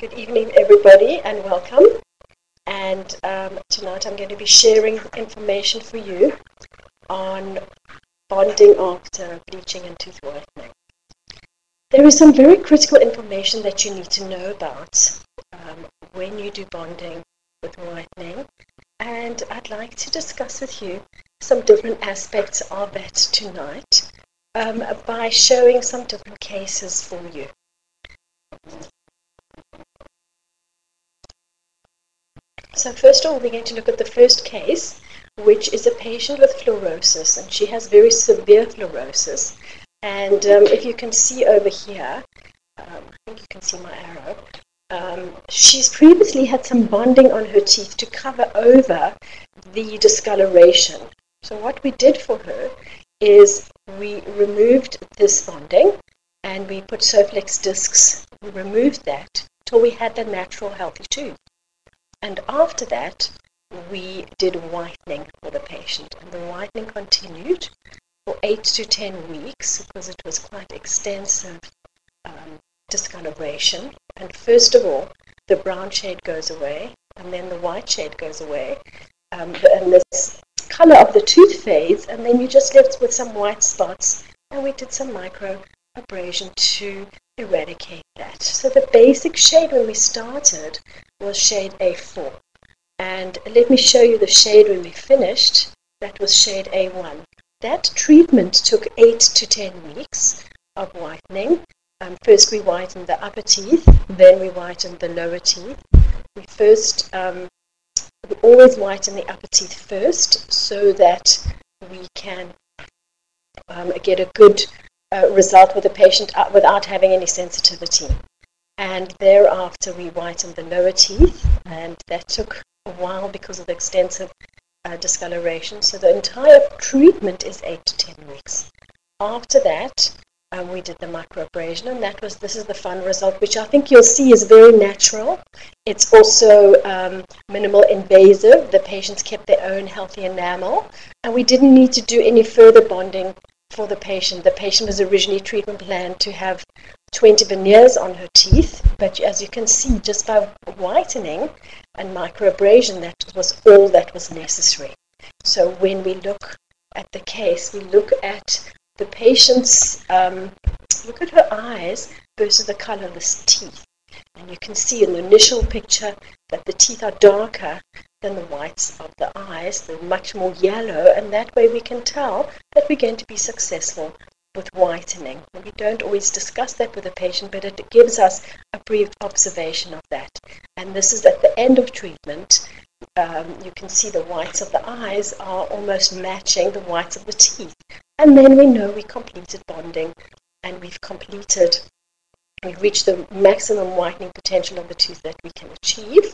Good evening, everybody, and welcome. And tonight I'm going to be sharing information for you on bonding after bleaching and tooth whitening. There is some very critical information that you need to know about when you do bonding with whitening, and I'd like to discuss with you some different aspects of that tonight by showing some different cases for you. So first of all, we're going to look at the first case, which is a patient with fluorosis, and she has very severe fluorosis. And if you can see over here, I think you can see my arrow, she's previously had some bonding on her teeth to cover over the discoloration. So what we did for her is we removed this bonding and we put Soflex discs. We removed that till we had the natural healthy tooth. And after that, we did whitening for the patient. And the whitening continued for 8 to 10 weeks because it was quite extensive discoloration. And first of all, the brown shade goes away, and then the white shade goes away. And this color of the tooth fades, and then you're just left with some white spots. And we did some micro abrasion to eradicate that. So the basic shade when we started was shade A4. And let me show you the shade when we finished. That was shade A1. That treatment took 8 to 10 weeks of whitening. First we whitened the upper teeth, then we whitened the lower teeth. We always whiten the upper teeth first so that we can get a good result with the patient without having any sensitivity. And thereafter we whitened the lower teeth, and that took a while because of the extensive discoloration. So the entire treatment is 8 to 10 weeks. After that, we did the microabrasion, and this is the fun result, which I think you'll see is very natural. It's also minimal invasive. The patients kept their own healthy enamel, and we didn't need to do any further bonding for the patient. The patient was originally treatment planned to have 20 veneers on her teeth, but as you can see, just by whitening and microabrasion, that was all that was necessary. So when we look at the case, we look at the patient's, look at her eyes versus the colorless teeth. And you can see in the initial picture that the teeth are darker than the whites of the eyes. They're much more yellow, and that way we can tell that we're going to be successful with whitening. And we don't always discuss that with the patient, but it gives us a brief observation of that. And this is at the end of treatment. You can see the whites of the eyes are almost matching the whites of the teeth. And then we know we completed bonding, and we've reached the maximum whitening potential of the tooth that we can achieve.